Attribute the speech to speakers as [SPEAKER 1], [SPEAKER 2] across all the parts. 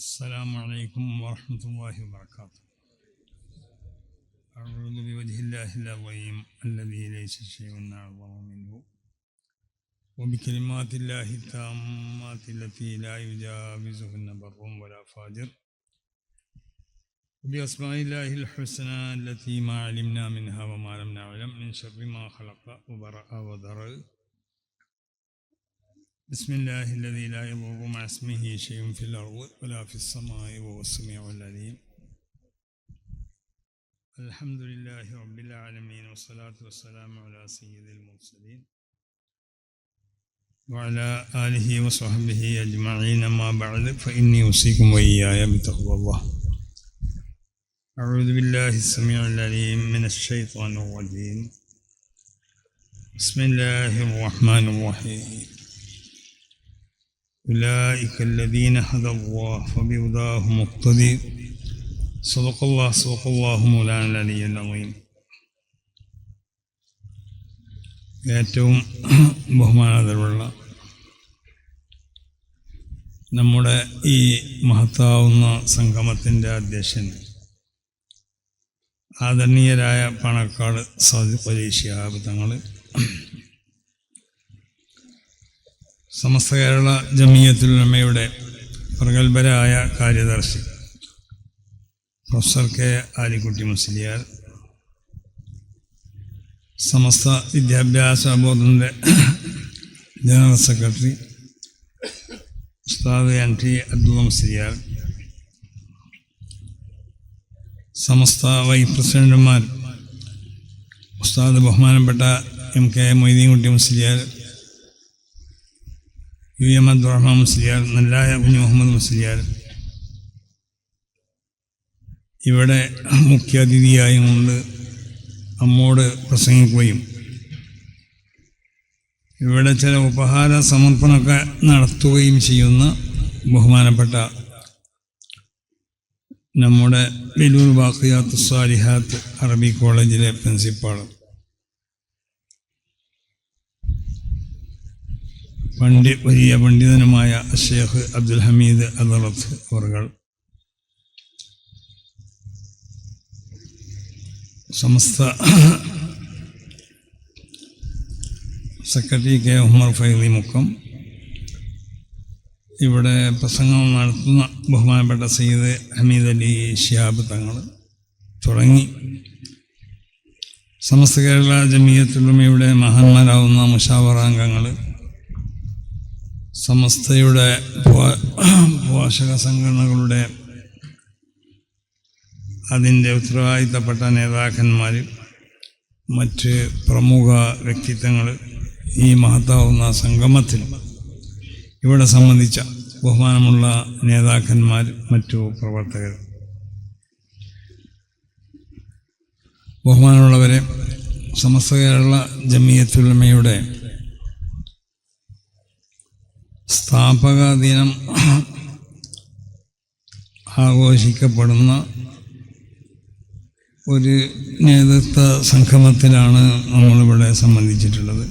[SPEAKER 1] السلام عليكم ورحمة الله وبركاته. أعوذ بوجه الله العظيم الذي ليس شيء أعظم منه وبكلمات الله التامات التي لا يجاوزهن بر ولا فاجر وبأسماء الله الحسنى التي ما علمنا منها وما لم نعلم من شر ما خلق وبرأ وذرأ. بسم الله الذي لا يضر مع اسمه شيء في الأرض ولا في السماء وهو السميع العليم. الحمد لله رب العالمين والصلاة والسلام على سيد المرسلين وعلى آله وصحبه أجمعين. ما بعد فإني أوصيكم وإياي بتقوى الله. أعوذ بالله السميع العليم من الشيطان الرجيم. بسم الله الرحمن الرحيم. أولئك الذين هدى الله فبهداه مقتدي. صدق الله مولانا العلي العظيم. ഏറ്റവും ബഹുമാനാദരവുള്ള നമ്മുടെ ഈ മഹത്താവുന്ന സംഗമത്തിൻ്റെ അധ്യക്ഷൻ ആദരണീയരായ പണക്കാട് സാദിഖ് അലി ശിഹാബ് തങ്ങൾ, സമസ്ത കേരള ജമിയത്തുൽ ഉലമയുടെ പ്രഗത്ഭരായ കാര്യദർശി പ്രൊഫസർ കെ ആലിക്കുട്ടി മുസ്ലിയാർ, സമസ്ത വിദ്യാഭ്യാസ ബോർഡിൻ്റെ ജനറൽ സെക്രട്ടറി ഉസ്താദ് NT അബ്ദുള്ള മുസ്ലിയാർ, സമസ്ത വൈസ് പ്രസിഡന്റുമാർ ഉസ്താദ് ബഹുമാനപ്പെട്ട MK മൊയ്തീൻകുട്ടി മുസ്ലിയാർ, UM അബ്ദുറഹ്മാൻ മുസ്ലിയാർ, നെല്ലായ കുഞ്ഞു മുഹമ്മദ് മുസ്ലിയാർ, ഇവിടെ മുഖ്യ അതിഥിയായും കൊണ്ട് നമ്മോട് പ്രസംഗിക്കുകയും ഇവിടെ ചില ഉപഹാര സമർപ്പണമൊക്കെ നടത്തുകയും ചെയ്യുന്ന ബഹുമാനപ്പെട്ട നമ്മുടെ വെലൂർ ബാഖിയാത്ത് സ്വാലിഹാത്ത് അറബി കോളേജിലെ പ്രിൻസിപ്പാൾ, വലിയ പണ്ഡിതനുമായ ഷേഖ് അബ്ദുൽ ഹമീദ് അദറത്ത് അവർ, സമസ്ത സെക്രട്ടറി കെ ഉമർ ഫൈലി മുക്കം, ഇവിടെ പ്രസംഗം നടത്തുന്ന ബഹുമാനപ്പെട്ട സയ്യിദ് ഹമീദ് അലി ശിഹാബ് തങ്ങൾ തുടങ്ങി സമസ്ത കേരള ജമിയത്തുൽ ഉലമയുടെ മഹാന്മാരാവുന്ന മുശാവറാംഗങ്ങൾ, സമസ്തയുടെ പോഷക സംഘടനകളുടെ അതിൻ്റെ ഉത്തരവാദിത്തപ്പെട്ട നേതാക്കന്മാർ, മറ്റ് പ്രമുഖ വ്യക്തിത്വങ്ങൾ, ഈ മഹത്താവുന്ന സംഗമത്തിൽ ഇവിടെ സംബന്ധിച്ച ബഹുമാനമുള്ള നേതാക്കന്മാർ, മറ്റു പ്രവർത്തകർ, ബഹുമാനമുള്ളവരെ, സമസ്ത കേരള ജമിയത്തുൽ ഉലമയുടെ സ്ഥാപക ദിനം ആഘോഷിക്കപ്പെടുന്ന ഒരു നേതൃത്വ സംഗമത്തിലാണ് നമ്മളിവിടെ സംബന്ധിച്ചിട്ടുള്ളത്.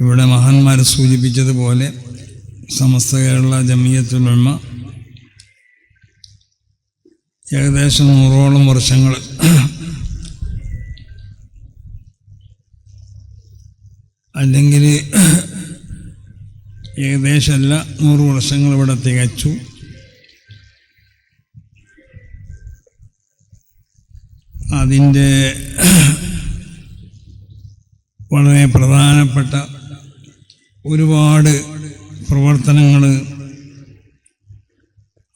[SPEAKER 1] ഇവിടെ മഹാന്മാർ സൂചിപ്പിച്ചതുപോലെ സമസ്ത കേരള ജമിയത്തുൽ ഉലമ ഏകദേശം 100ഓളം വർഷങ്ങൾ അല്ലെങ്കിൽ ഏകദേശമല്ല 100 വർഷങ്ങൾ ഇവിടെ തികച്ചു. അതിൻ്റെ വളരെ പ്രധാനപ്പെട്ട ഒരുപാട് പ്രവർത്തനങ്ങൾ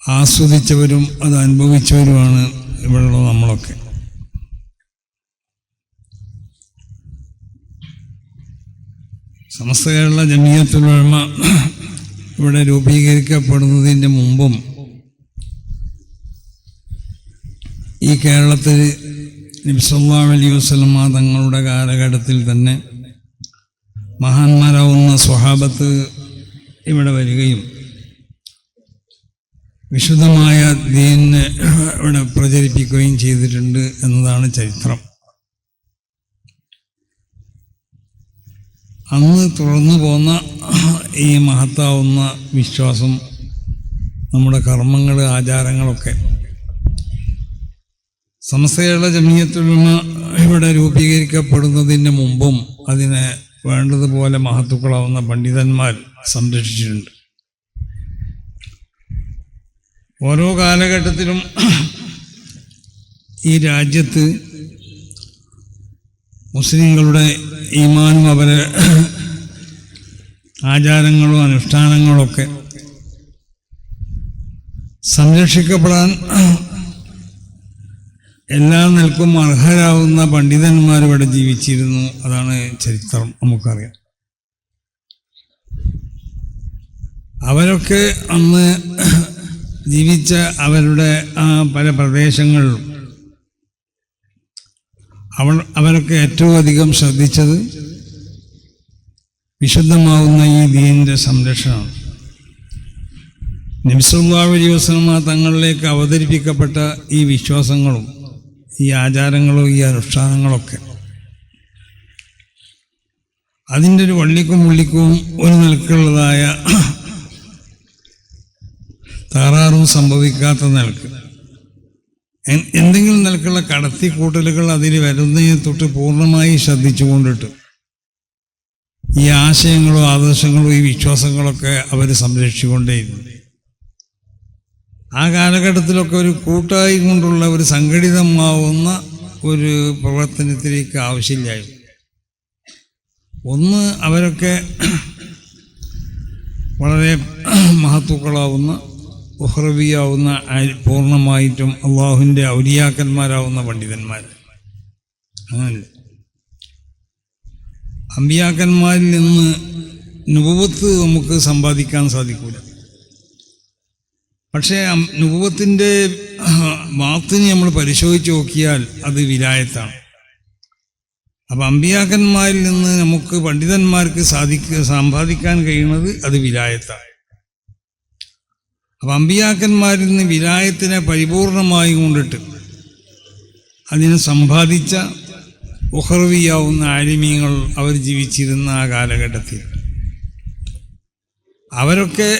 [SPEAKER 1] ആസ്വദിച്ചവരും അത് അനുഭവിച്ചവരുമാണ് ഇവിടെയുള്ള നമ്മളൊക്കെ. സമസ്ത കേരള ജമിയത്തുൽ ഉലമ ഇവിടെ രൂപീകരിക്കപ്പെടുന്നതിൻ്റെ മുമ്പും ഈ കേരളത്തിൽ നബി സല്ലല്ലാഹു അലൈഹി വസല്ലം തങ്ങളുടെ കാലഘട്ടത്തിൽ തന്നെ മഹാന്മാരാവുന്ന സ്വഹാബത്ത് ഇവിടെ വരികയും വിശുദ്ധമായ ദീനിനെ ഇവിടെ പ്രചരിപ്പിക്കുകയും ചെയ്തിട്ടുണ്ട് എന്നതാണ് ചരിത്രം. അന്ന് തുടർന്നു പോന്ന ഈ മഹത്താവുന്ന വിശ്വാസം, നമ്മുടെ കർമ്മങ്ങൾ, ആചാരങ്ങളൊക്കെ സമസ്ത കേരള ജമിയത്തുൽ ഉലമ ഇവിടെ രൂപീകരിക്കപ്പെടുന്നതിന് മുമ്പും അതിനെ വേണ്ടതുപോലെ മഹത്തുക്കളാവുന്ന പണ്ഡിതന്മാർ സംരക്ഷിച്ചിട്ടുണ്ട്. ഓരോ കാലഘട്ടത്തിലും ഈ രാജ്യത്ത് മുസ്ലിങ്ങളുടെ ഈമാനും അവരെ ആചാരങ്ങളും അനുഷ്ഠാനങ്ങളൊക്കെ സംരക്ഷിക്കപ്പെടാൻ എല്ലാ നിലക്കും അർഹരാവുന്ന പണ്ഡിതന്മാരിവിടെ ജീവിച്ചിരുന്നു. അതാണ് ചരിത്രം, നമുക്കറിയാം. അവരൊക്കെ അന്ന് ജീവിച്ച അവരുടെ പല പ്രദേശങ്ങളിലും അവരൊക്കെ ഏറ്റവും അധികം ശ്രദ്ധിച്ചത് വിശുദ്ധമാവുന്ന ഈ ദീനിൻ്റെ സംരക്ഷണമാണ്. നബി സല്ലല്ലാഹു അലൈഹി വസല്ലം തങ്ങളിലേക്ക് അവതരിപ്പിക്കപ്പെട്ട ഈ വിശ്വാസങ്ങളും ഈ ആചാരങ്ങളും ഈ അനുഷ്ഠാനങ്ങളൊക്കെ അതിൻ്റെ ഒരു വള്ളിക്കും പുള്ളിക്കും ഒരു നിലക്കുള്ളതായ തകരാറും സംഭവിക്കാത്ത നിലക്ക് എന്തെങ്കിലും നിലക്കുള്ള കടത്തിക്കൂട്ടലുകൾ അതിൽ വരുന്നതിനെ തൊട്ട് പൂർണ്ണമായി ശ്രദ്ധിച്ചുകൊണ്ടിട്ട് ഈ ആശയങ്ങളോ ആദർശങ്ങളോ ഈ വിശ്വാസങ്ങളൊക്കെ അവർ സംരക്ഷിച്ചുകൊണ്ടേയിരുന്നു. ആ കാലഘട്ടത്തിലൊക്കെ ഒരു കൂട്ടായി കൊണ്ടുള്ള ഒരു സംഘടിതമാവുന്ന ഒരു പ്രവർത്തനത്തിലേക്ക് ആവശ്യമില്ലായിരുന്നു. ഒന്ന്, അവരൊക്കെ വളരെ മഹത്തുക്കളാവുന്ന ഉഹ്റവിയാവുന്ന പൂർണ്ണമായിട്ടും അള്ളാഹുവിൻ്റെ ഔലിയാക്കന്മാരാവുന്ന പണ്ഡിതന്മാർ. അങ്ങനല്ല, അമ്പിയാക്കന്മാരിൽ നിന്ന് നുബുവത്ത് നമുക്ക് സമ്പാദിക്കാൻ സാധിക്കില്ല. പക്ഷേ നുബുവത്തിൻ്റെ വാത്തിനെ നമ്മൾ പരിശോധിച്ച് നോക്കിയാൽ അത് വിലായത്താണ്. അപ്പം അമ്പിയാക്കന്മാരിൽ നിന്ന് നമുക്ക് പണ്ഡിതന്മാർക്ക് സമ്പാദിക്കാൻ കഴിയുന്നത് അത് വിലായത്താണ്. അപ്പം അമ്പിയാക്കന്മാരിൽ നിന്ന് വിലായത്തിനെ പരിപൂർണമായി കൊണ്ടിട്ട് അതിനെ സമ്പാദിച്ച ഉഹ്റവിയാവുന്ന ആലിമീങ്ങൾ അവർ ജീവിച്ചിരുന്ന ആ കാലഘട്ടത്തിൽ അവരൊക്കെ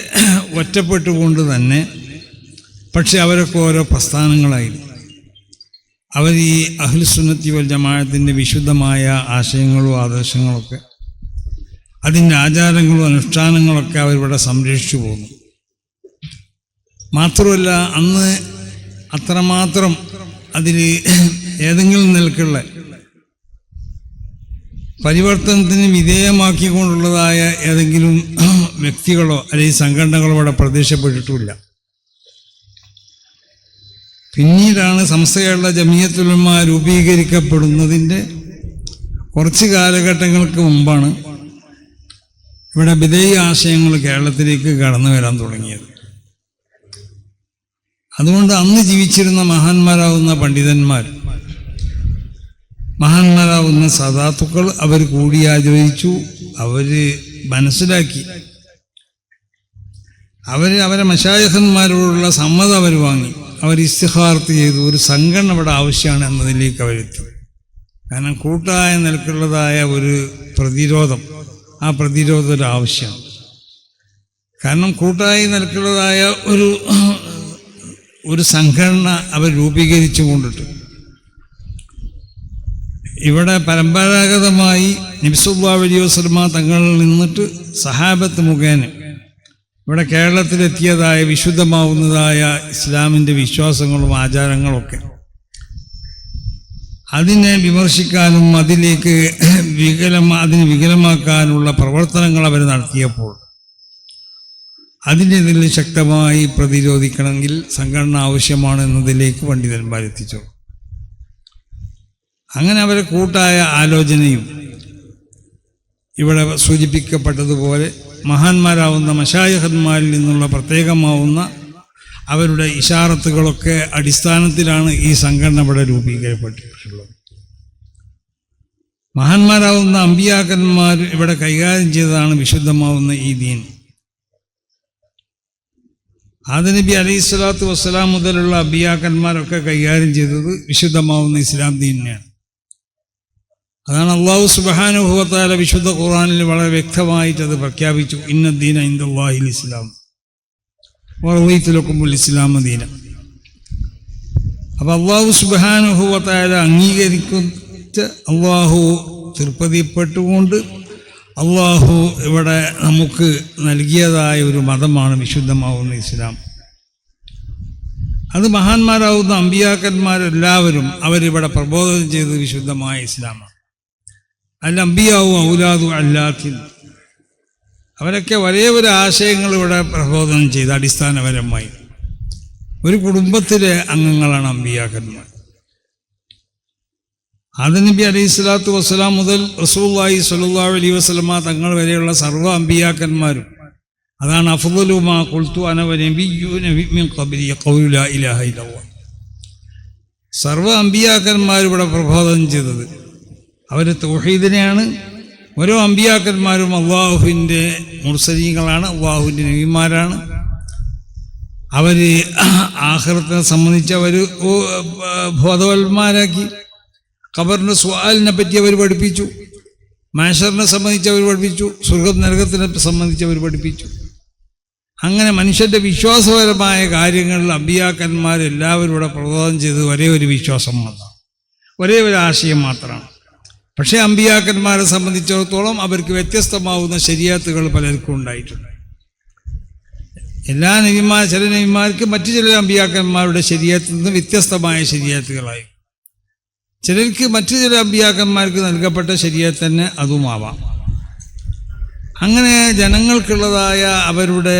[SPEAKER 1] ഒറ്റപ്പെട്ടുകൊണ്ട് തന്നെ, പക്ഷെ അവരൊക്കെ ഓരോ പ്രസ്ഥാനങ്ങളായിരുന്നു. അവർ ഈ അഹ്ലുസുന്നത്തി വൽ ജമാഅത്തിൻ്റെ വിശുദ്ധമായ ആശയങ്ങളും ആദർശങ്ങളൊക്കെ അതിൻ്റെ ആചാരങ്ങളും അനുഷ്ഠാനങ്ങളൊക്കെ അവരിവിടെ സംരക്ഷിച്ചു പോകുന്നു. മാത്രമല്ല, അന്ന് അത്രമാത്രം അതിൽ ഏതെങ്കിലും നിലക്കുള്ള പരിവർത്തനത്തിന് വിധേയമാക്കിക്കൊണ്ടുള്ളതായ ഏതെങ്കിലും വ്യക്തികളോ അല്ലെങ്കിൽ സംഘടനകളോ ഇവിടെ പ്രത്യക്ഷപ്പെട്ടിട്ടുമില്ല. പിന്നീടാണ് സമസ്ത കേരള ജമിയത്തുൽ ഉലമ രൂപീകരിക്കപ്പെടുന്നതിൻ്റെ കുറച്ച് കാലഘട്ടങ്ങൾക്ക് മുമ്പാണ് ഇവിടെ ബിദഈ ആശയങ്ങൾ കേരളത്തിലേക്ക് കടന്നു വരാൻ തുടങ്ങിയത്. അതുകൊണ്ട് അന്ന് ജീവിച്ചിരുന്ന മഹാന്മാരാവുന്ന പണ്ഡിതന്മാർ, മഹാന്മാരാവുന്ന സദാത്തുക്കൾ അവർ കൂടിയാലോചിച്ചു, അവർ മനസ്സിലാക്കി, അവരെ മശായിഖന്മാരോടുള്ള സമ്മതം അവർ വാങ്ങി, അവർ ഇസ്തിഖാറത്ത് ചെയ്തു. ഒരു സംഘടന ഇവിടെ ആവശ്യമാണ് എന്നതിലേക്ക് അവരെത്തി. കാരണം കൂട്ടായ നിലക്കുള്ളതായ ഒരു പ്രതിരോധം, ആ പ്രതിരോധം ഒരു ആവശ്യമാണ്. കാരണം കൂട്ടായ നിലക്കുള്ളതായ ഒരു സംഘടന അവർ രൂപീകരിച്ചു കൊണ്ടിട്ട് ഇവിടെ പരമ്പരാഗതമായി നബി സല്ലല്ലാഹു അലൈഹി വസല്ലം തങ്ങളിൽ നിന്നിട്ട് സഹാബത്ത് മുഖേന ഇവിടെ കേരളത്തിലെത്തിയതായ വിശുദ്ധമാവുന്നതായ ഇസ്ലാമിൻ്റെ വിശ്വാസങ്ങളും ആചാരങ്ങളൊക്കെ അതിനെ വിമർശിക്കാനും അതിലേക്ക് അതിനെ വികലമാക്കാനുള്ള പ്രവർത്തനങ്ങൾ അവർ നടത്തിയപ്പോൾ അതിനെതിൽ ശക്തമായി പ്രതിരോധിക്കണമെങ്കിൽ സംഘടന ആവശ്യമാണ് എന്നതിലേക്ക് പണ്ഡിതന്മാരെത്തിച്ചു. അങ്ങനെ അവരെ കൂട്ടായ ആലോചനയും ഇവിടെ സൂചിപ്പിക്കപ്പെട്ടതുപോലെ മഹാന്മാരാവുന്ന മശായിഖന്മാരിൽ നിന്നുള്ള പ്രത്യേകമാവുന്ന അവരുടെ ഇശാറത്തുകളൊക്കെ അടിസ്ഥാനത്തിലാണ് ഈ സംഘടന ഇവിടെ രൂപീകരിക്കപ്പെട്ടിട്ടുള്ളത്. മഹാന്മാരാവുന്ന അമ്പിയാക്കന്മാർ ഇവിടെ കൈകാര്യം ചെയ്തതാണ് വിശുദ്ധമാവുന്ന ഈ ദീൻ. ആദം നബി അലൈഹിസ്സലാത്തു വസ്സലാം മുതലുള്ള അമ്പിയാക്കന്മാരൊക്കെ കൈകാര്യം ചെയ്തത് വിശുദ്ധമാവുന്ന ഇസ്ലാം ദീനിനെയാണ്. അതാണ് അല്ലാഹു സുബ്ഹാനഹു വ തആല വിശുദ്ധ ഖുർആനിൽ വളരെ വ്യക്തമായിട്ട് അത് പ്രഖ്യാപിച്ചു. ഇന്നദ്ദീന ഇൻദല്ലാഹിൽ ഇസ്ലാം വറളീതു ലക്കുമുൽ ഇസ്ലാമ ദീന. അപ്പോൾ അല്ലാഹു സുബ്ഹാനഹു വ തആല അംഗീകരിക്കുന്ന, അല്ലാഹു തൃപ്തിപ്പെട്ടുകൊണ്ട് അല്ലാഹു ഇവിടെ നമുക്ക് നൽകിയതായ ഒരു മതമാണ് വിശുദ്ധമാവുന്ന ഇസ്ലാം. അത് മഹാന്മാരാവുന്ന അമ്പിയാക്കന്മാരെല്ലാവരും അവരിവിടെ പ്രബോധനം ചെയ്തത് വിശുദ്ധമായ ഇസ്ലാമാണ്. അൽ അംബിയാവു ഔലാദു അല്ലാത്തിൻ, അവരൊക്കെ ഒരേ ഒരു ആശയങ്ങൾ ഇവിടെ പ്രബോധനം ചെയ്ത് അടിസ്ഥാനപരമായി ഒരു കുടുംബത്തിലെ അംഗങ്ങളാണ് അമ്പിയാക്കന്മാർ. ആദം നബി അലൈഹി സ്വലാത്തു വസ്സലാം മുതൽ റസൂലുള്ളാഹി സ്വല്ലല്ലാഹു അലൈഹി വസല്ലമ തങ്ങൾ വരെയുള്ള സർവ്വ അമ്പിയാക്കന്മാരും, അതാണ് അഫ്ളലു മാ ഖുൽതു അന വനബിയ്യൂന മിൻ ഖബ്ലി ഖൗലു ലാ ഇലാഹ ഇല്ലല്ലാഹ്. സർവ്വ അമ്പിയാക്കന്മാരും ഇവിടെ പ്രബോധനം ചെയ്തത് അവർ തൗഹീദിനെയാണ്. ഓരോ അമ്പിയാക്കന്മാരും അള്ളാഹുവിൻ്റെ മുർസലീങ്ങളാണ്, അള്ളാഹുവിൻ്റെ നബിമാരാണ്. അവർ ആഖിറത്തിനെ സംബന്ധിച്ച് അവർ ബോധവന്മാരാക്കി. ഖബറിൻ്റെ സുആലിനെ പറ്റി അവർ പഠിപ്പിച്ചു, മഹ്ശറിനെ സംബന്ധിച്ച് അവർ പഠിപ്പിച്ചു, സ്വർഗ്ഗം നരകത്തിനെ സംബന്ധിച്ച് അവർ പഠിപ്പിച്ചു. അങ്ങനെ മനുഷ്യൻ്റെ വിശ്വാസപരമായ കാര്യങ്ങളിൽ അമ്പിയാക്കന്മാരെല്ലാവരും ഇവിടെ പ്രബോധനം ചെയ്തത് ഒരേ ഒരു വിശ്വാസം മാത്രമാണ്, ഒരേ ഒരു ആശയം മാത്രമാണ്. പക്ഷേ അമ്പിയാക്കന്മാരെ സംബന്ധിച്ചിടത്തോളം അവർക്ക് വ്യത്യസ്തമാവുന്ന ശരീഅത്തുകൾ പലർക്കും ഉണ്ടായിട്ടുണ്ട്. എല്ലാ ചില നബിമാർക്ക് മറ്റു ചില അമ്പിയാക്കന്മാരുടെ ശരീഅത്തിൽ നിന്ന് വ്യത്യസ്തമായ ശരീഅത്തുകളായി, ചിലർക്ക് മറ്റു ചില അമ്പിയാക്കന്മാർക്ക് നൽകപ്പെട്ട ശരീഅത്ത് തന്നെ അതുമാവാം. അങ്ങനെ ജനങ്ങൾക്കുള്ളതായ അവരുടെ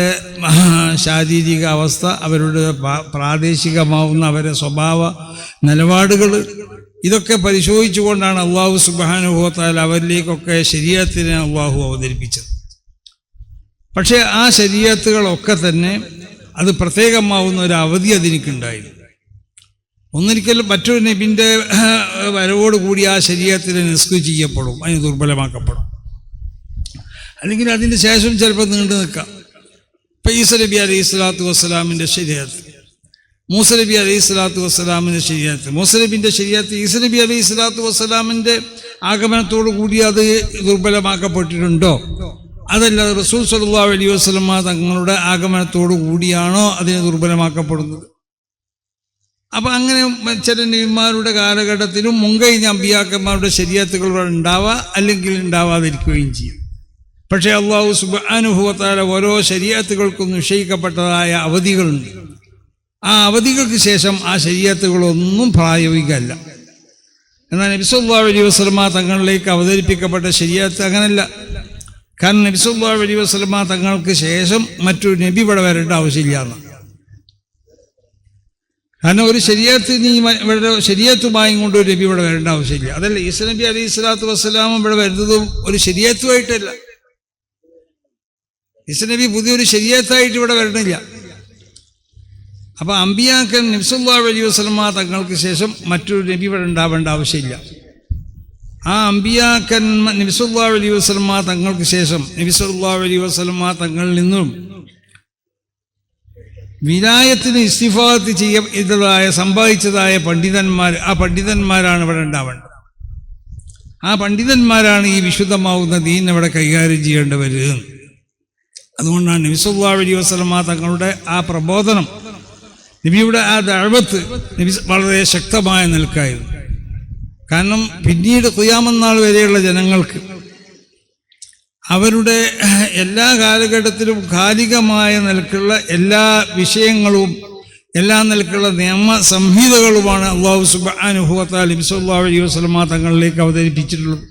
[SPEAKER 1] ശാരീരിക അവസ്ഥ, അവരുടെ പ്രാദേശികമാവുന്ന അവരുടെ സ്വഭാവ നിലപാടുകൾ, ഇതൊക്കെ പരിശോധിച്ചുകൊണ്ടാണ് അല്ലാഹു സുബ്ഹാനഹു വ തആല അവരിലേക്കൊക്കെ ശരീഅത്തിനെ അല്ലാഹു അവതരിപ്പിച്ചത്. പക്ഷേ ആ ശരീഅത്തുകളൊക്കെ തന്നെ അത് പ്രത്യേകമാവുന്ന ഒരു അവധി അതിനിക്കുണ്ടായിരുന്നു. ഒന്നിരിക്കലും മറ്റൊരു നബിൻ്റെ വരവോടുകൂടി ആ ശരീഅത്തിനെ നിസ്ക് ചെയ്യപ്പെടും, അതിന് ദുർബലമാക്കപ്പെടും, അല്ലെങ്കിൽ അതിന് ശേഷം ചിലപ്പോൾ നീണ്ടു നിൽക്കാം. ഇപ്പം ഈസ നബി അലൈഹി സ്വലാത്തു വസ്സലാമിൻ്റെ ശരീഅത്ത്, മൂസ നബി അലൈഹി സ്വലാത്തു വസ്സലാമിൻ്റെ ശരീഅത്ത്, മൂസ നബിൻ്റെ ശരീഅത്ത് ഈസ നബി അലൈഹി സ്വലാത്തു വസ്സലാമിൻ്റെ ആഗമനത്തോടു കൂടി അത് ദുർബലമാക്കപ്പെട്ടിട്ടുണ്ടോ? അതല്ല റസൂൽ സ്വല്ലല്ലാഹു അലൈഹി വസല്ലമ തങ്ങളുടെ ആഗമനത്തോടു കൂടിയാണോ അതിനെ ദുർബലമാക്കപ്പെടുന്നത്? അപ്പം അങ്ങനെ ചില നബിമാരുടെ കാലഘട്ടത്തിലും മുൻകഴിഞ്ഞ അമ്പിയാക്കന്മാരുടെ ശരീഅത്തുകൾ ഉണ്ടാവുക, അല്ലെങ്കിൽ ഉണ്ടാവാതിരിക്കുകയും ചെയ്യും. പക്ഷേ അല്ലാഹു സുബ്ഹാനഹു വ തആല ഓരോ ശരീഅത്തുകൾക്കും നിശ്ചയിക്കപ്പെട്ടതായ അവധികളുണ്ട്. ആ അവധികൾക്ക് ശേഷം ആ ശരീഅത്തുകളൊന്നും പ്രായോഗികമല്ല. എന്നാൽ നബി സല്ലല്ലാഹു അലൈഹി വസല്ലമ തങ്ങളിലേക്ക് അവതരിപ്പിക്കപ്പെട്ട ശരീഅത്ത് അങ്ങനല്ല. കാരണം നബി സല്ലല്ലാഹു അലൈഹി വസല്ലമ തങ്ങൾക്ക് ശേഷം മറ്റൊരു നബി ഇവിടെ വരേണ്ട ആവശ്യമില്ല എന്ന്. കാരണം ഒരു ശരീഅത്തുമായി കൊണ്ട് ഒരു നബി ഇവിടെ വരേണ്ട ആവശ്യമില്ല. അതല്ല, ഈസ നബി അലൈഹി സ്വലാത്തു വസ്സലാം ഇവിടെ വരുന്നതും ഒരു ശരീഅത്തുമായിട്ടല്ല. ഈസ നബി പുതിയൊരു ശരീഅത്തായിട്ട് ഇവിടെ വരണില്ല. അപ്പോൾ അമ്പിയാക്കൻ നബി സല്ലല്ലാഹു അലൈഹി വസല്ലമ തങ്ങൾക്ക് ശേഷം മറ്റൊരു നബി ഇവിടെ ഉണ്ടാവേണ്ട ആവശ്യമില്ല. ആ അമ്പിയാക്കൻ നബി സല്ലല്ലാഹു അലൈഹി വസല്ലമ തങ്ങൾക്ക് ശേഷം നബി സല്ലല്ലാഹു അലൈഹി വസല്ലമ തങ്ങളിൽ നിന്നും വിലായത്തിന് ഇസ്തിഫാത്ത് ചെയ്തതായ സമ്പാദിച്ചതായ പണ്ഡിതന്മാർ, ആ പണ്ഡിതന്മാരാണ് ഇവിടെ ഉണ്ടാവേണ്ടത്. ആ പണ്ഡിതന്മാരാണ് ഈ വിശുദ്ധമാവുന്ന ദീൻ ഇവിടെ കൈകാര്യം ചെയ്യേണ്ടവർ. അതുകൊണ്ടാണ് നബി സല്ലല്ലാഹു അലൈഹി വസല്ലമ തങ്ങളുടെ ആ പ്രബോധനം, നബിയുടെ ആ ദഅവത്ത് നബി വളരെ ശക്തമായ നിൽക്കായിരുന്നു. കാരണം പിന്നീട് ഖിയാമത്ത് നാൾ വരെയുള്ള ജനങ്ങൾക്ക് അവരുടെ എല്ലാ കാലഘട്ടത്തിലും കാലികമായ നിലക്കുള്ള എല്ലാ വിഷയങ്ങളും എല്ലാ നിലക്കുള്ള നിയമ സംഹിതകളുമാണ് അല്ലാഹു സുബ്ഹാനഹു വ തആല നബി സല്ലല്ലാഹു അലൈഹി വസല്ലമ തങ്ങളിലേക്ക് അവതരിപ്പിച്ചിട്ടുള്ളത്.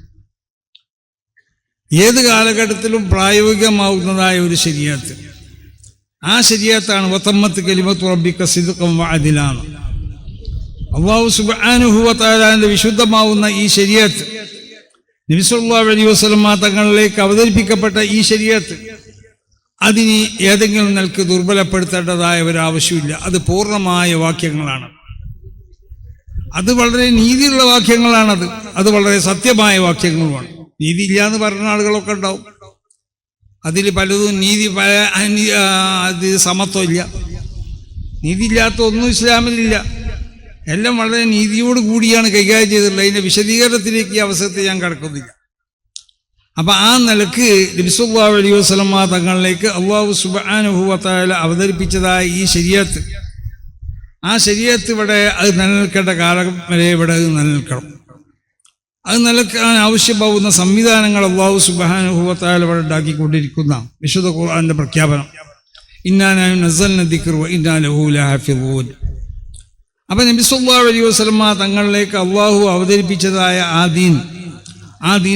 [SPEAKER 1] ഏത് കാലഘട്ടത്തിലും പ്രായോഗികമാവുന്നതായ ഒരു ശരീഅത്ത്, ആ ശരീഅത്താണ് വതമ്മത്ത് കലിമത്തു റബ്ബിക സിദ്ഖൻ വഅദിലാണ്. അല്ലാഹു സുബ്ഹാനഹു വ തആലയുടെ വിശുദ്ധമാവുന്ന ഈ ശരീഅത്ത്, നബി സല്ലല്ലാഹു അലൈഹി വസല്ലമ തങ്ങളിലേക്ക് അവതരിപ്പിക്കപ്പെട്ട ഈ ശരീഅത്ത്, അതിന് ഏതെങ്കിലും നിലക്ക് ദുർബലപ്പെടുത്തേണ്ടതായ ഒരാവശ്യമില്ല. അത് പൂർണ്ണമായ വാക്യങ്ങളാണ്. അത് വളരെ നീതിയുള്ള വാക്യങ്ങളാണത്. അത് വളരെ സത്യമായ വാക്യങ്ങളുമാണ്. നീതി ഇല്ല എന്ന് പറയുന്ന ആളുകളൊക്കെ ഉണ്ടാവും. അതിൽ പലതും അത് സമത്വമില്ല, നീതിയില്ലാത്ത ഒന്നും ഇസ്ലാമിലില്ല. എല്ലാം വളരെ നീതിയോട് കൂടിയാണ് കൈകാര്യം ചെയ്തിട്ടുള്ളത്. അതിൻ്റെ വിശദീകരണത്തിലേക്ക് ഈ അവസരത്തിൽ ഞാൻ കടക്കുന്നില്ല. അപ്പം ആ നിലക്ക് നബി സല്ലല്ലാഹു അലൈഹി വസല്ലം തങ്ങളിലേക്ക് അല്ലാഹു സുബ്ഹാനഹു വ തആല അവതരിപ്പിച്ചതായ ഈ ശരീഅത്ത്, ആ ശരീഅത്ത് ഇവിടെ അത് നിലനിൽക്കേണ്ട കാലം വരെ ഇവിടെ അത് നിലനിൽക്കണം. അത് നിലനിൽക്കാൻ ആവശ്യമാവുന്ന സംവിധാനങ്ങൾ അല്ലാഹു സുബ്ഹാനഹു വ തആല ഇവിടെ ഉണ്ടാക്കിക്കൊണ്ടിരിക്കുന്ന വിശുദ്ധ ഖുർആന്റെ പ്രഖ്യാപനം, ഇന്നാ നഹ്നു നസ്സൽന ദിക്റ വ ഇന്നാ ലഹു ലഹാഫിളൂൻ. അപ്പം നബി സല്ലല്ലാഹു അലൈഹി വസല്ലം തങ്ങളിലേക്ക് അള്ളാഹു അവതരിപ്പിച്ചതായ ആ ദീൻ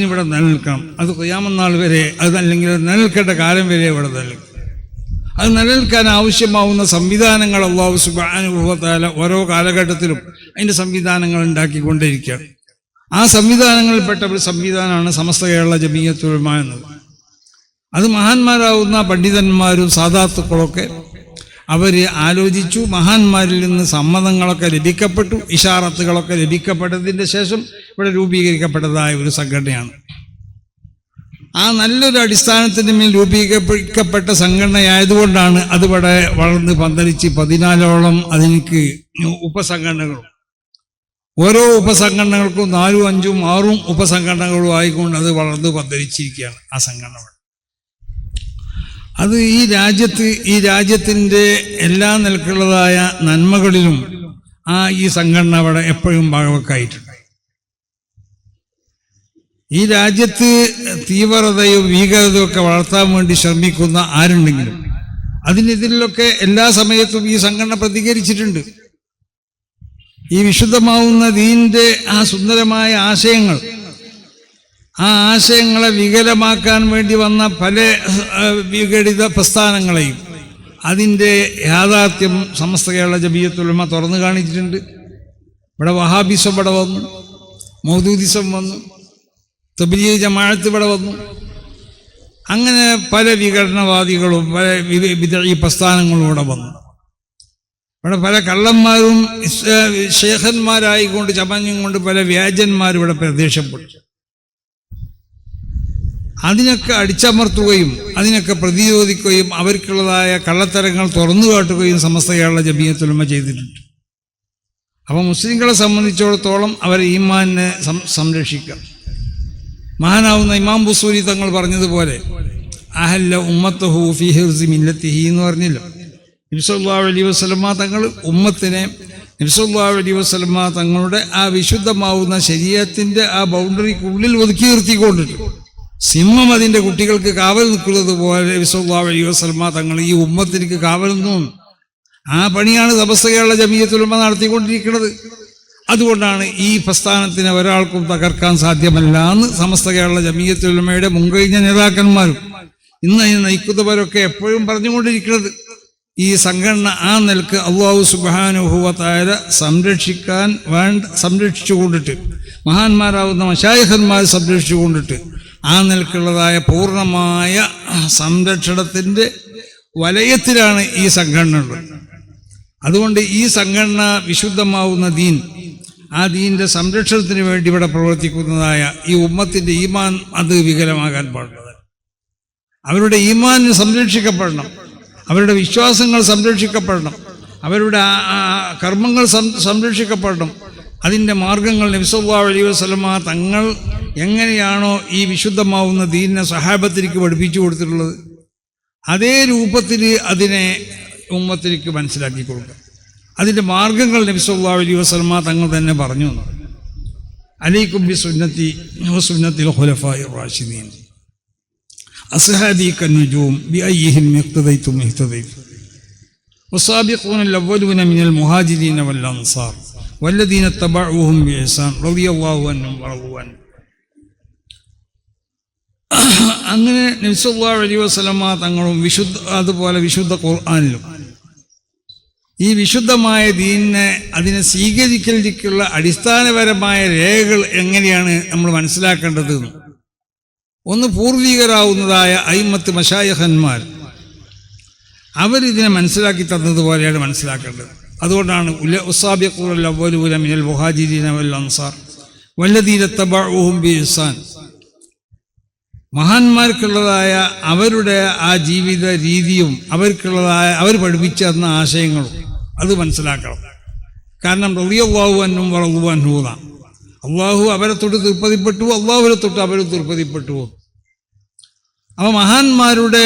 [SPEAKER 1] ഇവിടെ നിലനിൽക്കണം. അത് ഖിയാമത്ത് നാൾ വരെ, അതല്ലെങ്കിൽ നിലനിൽക്കേണ്ട കാലം വരെ ഇവിടെ നിലനിൽക്കും. അത് നിലനിൽക്കാൻ ആവശ്യമാവുന്ന സംവിധാനങ്ങൾ അല്ലാഹു സുബ്ഹാനഹു വ തആല ഓരോ കാലഘട്ടത്തിലും അതിൻ്റെ സംവിധാനങ്ങൾ ഉണ്ടാക്കിക്കൊണ്ടിരിക്കുകയാണ്. ആ സംവിധാനങ്ങളിൽപ്പെട്ട ഒരു സംവിധാനമാണ് സമസ്ത കേരള ജമിയത്തുൽ ഉലമ എന്നത്. അത് മഹാന്മാരാവുന്ന പണ്ഡിതന്മാരും സാദാത്തുക്കളൊക്കെ അവർ ആലോചിച്ചു, മഹാന്മാരിൽ നിന്ന് സമ്മതങ്ങളൊക്കെ ലഭിക്കപ്പെട്ടു, ഇഷാറത്തുകളൊക്കെ ലഭിക്കപ്പെട്ടതിൻ്റെ ശേഷം ഇവിടെ രൂപീകരിക്കപ്പെട്ടതായ ഒരു സംഘടനയാണ്. ആ നല്ലൊരു അടിസ്ഥാനത്തിൻ്റെ മേൽ രൂപീകരിക്കപ്പെട്ട സംഘടനയായതുകൊണ്ടാണ് അതിവിടെ വളർന്ന് പന്തലിച്ച് 14ഓളം അതിനക്ക് ഉപസംഘടനകളും, ഓരോ ഉപസംഘടനകൾക്കും 4, 5, 6 ഉപസംഘടനകളും ആയിക്കൊണ്ട് അത് വളർന്ന് പന്തലിച്ചിരിക്കുകയാണ് ആ സംഘടന. അത് ഈ രാജ്യത്തിൻ്റെ എല്ലാ നിലക്കുള്ളതായ നന്മകളിലും ഈ സംഘടന അവിടെ എപ്പോഴും ഭാഗവക്കായിട്ടുണ്ട്. ഈ രാജ്യത്ത് തീവ്രതയും ഭീകരതയും ഒക്കെ വളർത്താൻ വേണ്ടി ശ്രമിക്കുന്ന ആരുണ്ടെങ്കിലും അതിനെതിരിലൊക്കെ എല്ലാ സമയത്തും ഈ സംഘടന പ്രതികരിച്ചിട്ടുണ്ട്. ഈ വിശുദ്ധമാവുന്ന ദീനിന്റെ ആ സുന്ദരമായ ആശയങ്ങൾ, ആ ആശയങ്ങളെ വികലമാക്കാൻ വേണ്ടി വന്ന പല വിഘടിത പ്രസ്ഥാനങ്ങളെയും അതിൻ്റെ യാഥാർത്ഥ്യം സമസ്ത കേരള ജമിയത്തുൽ ഉലമ തുറന്നു കാണിച്ചിട്ടുണ്ട്. ഇവിടെ വഹാബിസം ഇവിടെ വന്നു, മൗദൂദിസം വന്നു, തബ്ലീഗ് ജമാഅത്ത് ഇവിടെ വന്നു. അങ്ങനെ പല വിഘടനവാദികളും പല ബിദ്ഈ പ്രസ്ഥാനങ്ങളും ഇവിടെ വന്നു. ഇവിടെ പല കള്ളന്മാരും ശേഖന്മാരായിക്കൊണ്ട് ചമഞ്ഞും കൊണ്ട് പല വ്യാജന്മാരും ഇവിടെ പ്രത്യക്ഷപ്പെട്ടു. അതിനൊക്കെ അടിച്ചമർത്തുകയും അതിനൊക്കെ പ്രതിരോധിക്കുകയും അവർക്കുള്ളതായ കള്ളത്തരങ്ങൾ തുറന്നു കാട്ടുകയും സമസ്ത കേരള ജമിയത്തുൽ ഉലമ ചെയ്തിട്ടുണ്ട്. അപ്പോൾ മുസ്ലിങ്ങളെ സംബന്ധിച്ചിടത്തോളം അവരെ ഈമാനെ സംരക്ഷിക്കാം. മഹാനാവുന്ന ഇമാം ബുസൂരി തങ്ങൾ പറഞ്ഞതുപോലെ അഹല്ല ഉമ്മത്തഹു ഫീ ഹിർസി മില്ലത്തിഹി എന്ന് പറഞ്ഞല്ലോ. നബി സല്ലല്ലാഹു അലൈഹി വസല്ലം തങ്ങൾ ഉമ്മത്തിനെ നബി സല്ലല്ലാഹു അലൈഹി വസല്ലം തങ്ങളുടെ ആ വിശുദ്ധമാവുന്ന ശരീഅത്തിന്റെ ആ ബൗണ്ടറിക്കുള്ളിൽ ഒതുക്കി നിർത്തിക്കൊണ്ടിട്ട് സിംഹം അതിൻ്റെ കുട്ടികൾക്ക് കാവൽ നിൽക്കുന്നത് പോലെ നബി സല്ലല്ലാഹു അലൈഹി വസല്ലം തങ്ങൾ ഈ ഉമ്മത്തിലേക്ക് കാവൽ നിന്നും ആ പണിയാണ് സമസ്ത കേരള ജമിയത്തുൽ ഉലമ നടത്തിക്കൊണ്ടിരിക്കുന്നത്. അതുകൊണ്ടാണ് ഈ പ്രസ്ഥാനത്തിനെ ഒരാൾക്കും തകർക്കാൻ സാധ്യമല്ല എന്ന് സമസ്ത കേരള ജമിയത്തുൽ ഉലമയുടെ മുൻകഴിഞ്ഞ നേതാക്കന്മാരും ഇന്ന് അതിനെ നയിക്കുന്നവരൊക്കെ എപ്പോഴും പറഞ്ഞുകൊണ്ടിരിക്കുന്നത്. ഈ സംഘടന ആ നിലക്ക് അല്ലാഹു സുബ്ഹാനഹു വ തആല സംരക്ഷിച്ചുകൊണ്ടിട്ട്, മഹാന്മാരാവുന്ന മശായിഖന്മാർ സംരക്ഷിച്ചുകൊണ്ടിട്ട് ആ നിലക്കുള്ളതായ പൂർണ്ണമായ സംരക്ഷണത്തിൻ്റെ വലയത്തിലാണ് ഈ സംഘടന ഉള്ളത്. അതുകൊണ്ട് ഈ സംഘടന വിശുദ്ധമാവുന്ന ദീൻ, ആ ദീനിൻ്റെ സംരക്ഷണത്തിന് വേണ്ടി ഇവിടെ പ്രവർത്തിക്കുന്നതായ ഈ ഉമ്മത്തിൻ്റെ ഈമാൻ അത് വികലമാകാൻ പാടുള്ളത്. അവരുടെ ഈമാൻ സംരക്ഷിക്കപ്പെടണം, അവരുടെ വിശ്വാസങ്ങൾ സംരക്ഷിക്കപ്പെടണം, അവരുടെ കർമ്മങ്ങൾ സംരക്ഷിക്കപ്പെടണം. അതിൻ്റെ മാർഗങ്ങൾ നബി സല്ലല്ലാഹു അലൈഹി വസല്ലം തങ്ങൾ എങ്ങനെയാണോ ഈ വിശുദ്ധമാവുന്ന ദീനിനെ സഹാബത്തിലേക്ക് പഠിപ്പിച്ചു കൊടുത്തിട്ടുള്ളത് അതേ രൂപത്തിൽ അതിനെ ഉമ്മത്തിലേക്ക് മനസ്സിലാക്കി കൊടുക്കുക. അതിൻ്റെ മാർഗങ്ങൾ നബി സല്ലല്ലാഹു അലൈഹി വസല്ലം തങ്ങൾ തന്നെ പറഞ്ഞു തന്നു. അലൈക്കും ബി സുന്നത്തി വ സുന്നത്തിൽ ഖുലഫാഇർ റാഷിദീൻ അസ്ഹാബി കന്നുജൂം ബിഅയ്യിഹിം ഇഖ്തദൈതും ഇഹ്തദൈതും വസാബിഖൂന അൽ-അവ്വലൂന മിനൽ മുഹാജിരീന വൽ അൻസാർ വല്ലദീന തബഉഹും ബിഇഹ്സാൻ റളിയല്ലാഹു അൻഹും വറളു അൻഹു. അങ്ങനെ നബി സല്ലല്ലാഹു അലൈഹി വസല്ലം തങ്ങളും അതുപോലെ വിശുദ്ധ ഖുർആനിലും ഈ വിശുദ്ധമായ ദീനിനെ അതിനെ സ്വീകരിക്കലിലേക്കുള്ള അടിസ്ഥാനപരമായ രേഖകൾ എങ്ങനെയാണ് നമ്മൾ മനസ്സിലാക്കേണ്ടത്? ഒന്ന്, പൂർവികരാവുന്നതായ അയിമ്മത്ത് മശായിഖന്മാർ അവരിതിനെ മനസ്സിലാക്കി തന്നതുപോലെയാണ് മനസ്സിലാക്കേണ്ടത്. അതുകൊണ്ടാണ് ഉസ്സാബിഖൂനൽ അവ്വലൂന മിനൽ മുഹാജിരീന വൽ അൻസാർ വല്ലദീന തബഉഹും ബിഇഹ്സാൻ, മഹാന്മാർക്കുള്ളതായ അവരുടെ ആ ജീവിത രീതിയും അവർക്കുള്ളതായ അവർ പഠിപ്പിച്ചു തന്ന ആശയങ്ങളും അത് മനസ്സിലാക്കണം. കാരണം റളിയല്ലാഹു അൻഹും വറളു അൻഹു, അള്ളാഹു അവരെ തൊട്ട് തൃപ്തിപ്പെട്ടു, അള്ളാഹുവിനെ തൊട്ട് അവരും തൃപ്തിപ്പെട്ടു. അപ്പോൾ മഹാന്മാരുടെ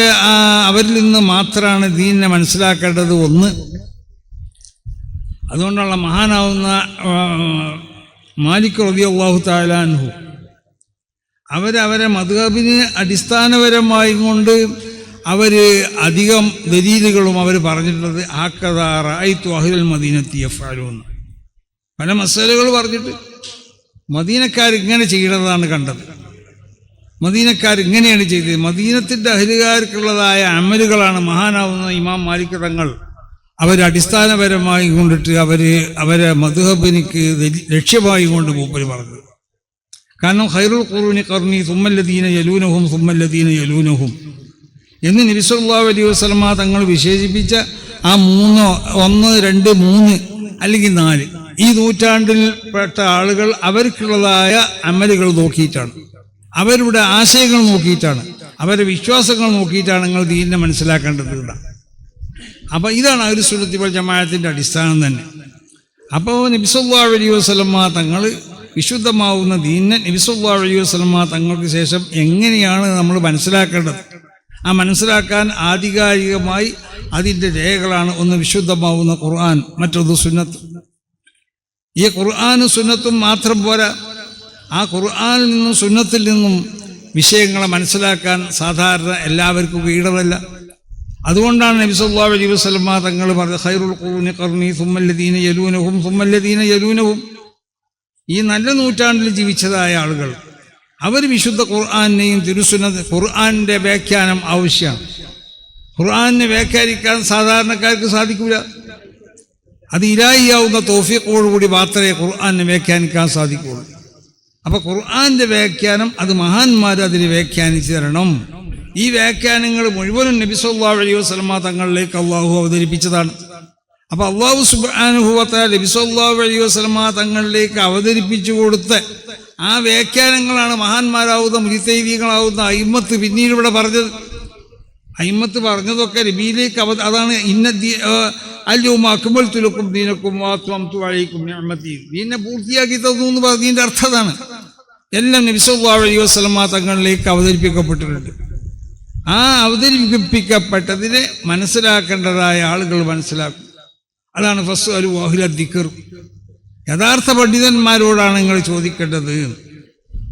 [SPEAKER 1] അവരിൽ നിന്ന് മാത്രമാണ് ദീനിനെ മനസ്സിലാക്കേണ്ടത്. ഒന്ന്, അതുകൊണ്ടുള്ള മഹാനാവുന്ന മാലിക് റളിയല്ലാഹു തആല അൻഹു അവരെ മദ്ഹബിന് അടിസ്ഥാനപരമായി കൊണ്ട് അവർ അധികം ദലീലുകളും അവർ പറഞ്ഞിട്ടുള്ളത് ഹക്കദാ റഅയ്തു അഹ്ലൽ മദീനത്തി യഫ്അലൂൻ. പല മസലകൾ പറഞ്ഞിട്ട് മദീനക്കാർ ഇങ്ങനെ ചെയ്യുന്നതാണ് കണ്ടത്, മദീനക്കാർ ഇങ്ങനെയാണ് ചെയ്തത്. മദീനത്തിൻ്റെ അഹ്ലുകാർക്കുള്ളതായ അമലുകളാണ് മഹാനാവുന്ന ഇമാം മാലിക് തങ്ങൾ അടിസ്ഥാനപരമായി കൊണ്ടിട്ട് അവരെ മദ്ഹബിനിക്ക് ലക്ഷ്യമായി കൊണ്ട് മൂപ്പര് പറഞ്ഞത്. കാരണം ഖൈറുൽ ഖുറൂനി ഖർനി സുമ്മല്ലദീന യലൂനഹും സുമ്മല്ലദീന യലൂനഹും എന്ന് നബി സല്ലല്ലാഹു അലൈഹി വസല്ലമ തങ്ങൾ വിശേഷിപ്പിച്ച ആ 3, 1, 2, 3 അല്ലെങ്കിൽ 4 ഈ നൂറ്റാണ്ടിൽ പെട്ട ആളുകൾ അവർക്കുള്ളതായ അമലുകൾ നോക്കിയിട്ടാണ്, അവരുടെ ആശയങ്ങൾ നോക്കിയിട്ടാണ്, അവരുടെ വിശ്വാസങ്ങൾ നോക്കിയിട്ടാണ് നിങ്ങൾ ദീനിനെ മനസ്സിലാക്കേണ്ടത്. അപ്പോൾ ഇതാണ് അഹ്ലുസുന്നത്തി വൽ ജമാഅത്തിൻ്റെ അടിസ്ഥാനം തന്നെ. അപ്പോൾ നബി സല്ലല്ലാഹു അലൈഹി വസല്ലമ തങ്ങൾ വിശുദ്ധമാവുന്ന ദീനിനെ നബി സല്ലല്ലാഹു അലൈഹി വസല്ലമ തങ്ങൾക്ക് ശേഷം എങ്ങനെയാണ് നമ്മൾ മനസ്സിലാക്കേണ്ടത്? ആ മനസ്സിലാക്കാൻ ആധികാരികമായി അതിൻ്റെ രേഖകളാണ് ഒന്ന് വിശുദ്ധമാവുന്ന ഖുർആൻ, മറ്റൊന്ന് സുന്നത്ത്. ഈ ഖുർആനും സുന്നത്തും മാത്രം പോരാ, ആ ഖുർആനിൽ നിന്നും സുന്നത്തിൽ നിന്നും വിഷയങ്ങളെ മനസ്സിലാക്കാൻ സാധാരണ എല്ലാവർക്കും വീടതല്ല. അതുകൊണ്ടാണ് നബി സല്ലല്ലാഹു അലൈഹി വസല്ലമ തങ്ങൾ പറഞ്ഞത് ഖൈറുൽ ഖുറൂനി ഖർനി സുമ്മല്ലദീന യലൂനഹും സുമ്മല്ലദീന യലൂനഹും. ഈ നല്ല നൂറ്റാണ്ടിൽ ജീവിച്ചതായ ആളുകൾ അവർ വിശുദ്ധ ഖുർആനെയും തിരുസുന്നത്ത് ഖുർആനിൻ്റെ വ്യാഖ്യാനം ആവശ്യമാണ്. ഖുർആനെ വ്യാഖ്യാനിക്കാൻ സാധാരണക്കാർക്ക് സാധിക്കില്ല. അത് ഇലാഹിയാവുന്ന തൗഫീഖോടുകൂടി മാത്രമേ ഖുർആനെ വ്യാഖ്യാനിക്കാൻ സാധിക്കുകയുള്ളൂ. അപ്പോൾ ഖുർആന്റെ വ്യാഖ്യാനം അത് മഹാന്മാർ അതിന് വ്യാഖ്യാനിച്ചു തരണം. ഈ വ്യാഖ്യാനങ്ങൾ മുഴുവനും നബി സല്ലല്ലാഹു അലൈഹി വസല്ലമ തങ്ങളിലേക്ക് അള്ളാഹു അവതരിപ്പിച്ചതാണ്. അപ്പോൾ അള്ളാഹു സുബ്ഹാനഹു വ തആല നബി സല്ലല്ലാഹു അലൈഹി വസല്ലമ തങ്ങളിലേക്ക് അവതരിപ്പിച്ചു കൊടുത്ത ആ വ്യാഖ്യാനങ്ങളാണ് മഹാന്മാരാവുന്ന മുജ്തഹിദീങ്ങളാവുന്ന അയിമ്മത്ത് പിന്നീട് ഇവിടെ പറഞ്ഞത്. അയിമ്മത്ത് പറഞ്ഞതൊക്കെ നബിയിലേക്ക് അതാണ് അൽയൗമ അക്മൽതു ലക്കും ദീനക്കും വഅത്മംതു അലൈക്കും നിഅമതി. ദീനെ പൂർത്തിയാക്കി തന്നു എന്ന് പറഞ്ഞതിൻ്റെ അർത്ഥം അതാണ്. എല്ലാം നബി സല്ലല്ലാഹു അലൈഹി വസല്ലമ തങ്ങളിലേക്ക് അവതരിപ്പിക്കപ്പെട്ടിട്ടുണ്ട്. ആ അവതരിപ്പിക്കപ്പെട്ടതിനെ മനസ്സിലാക്കേണ്ടതായ ആളുകൾ മനസ്സിലാക്കും. അതാണ് ഫസ്അലു അഹ്ല ദിക്ർ. യഥാർത്ഥ പണ്ഡിതന്മാരോടാണ് നിങ്ങൾ ചോദിക്കേണ്ടത്.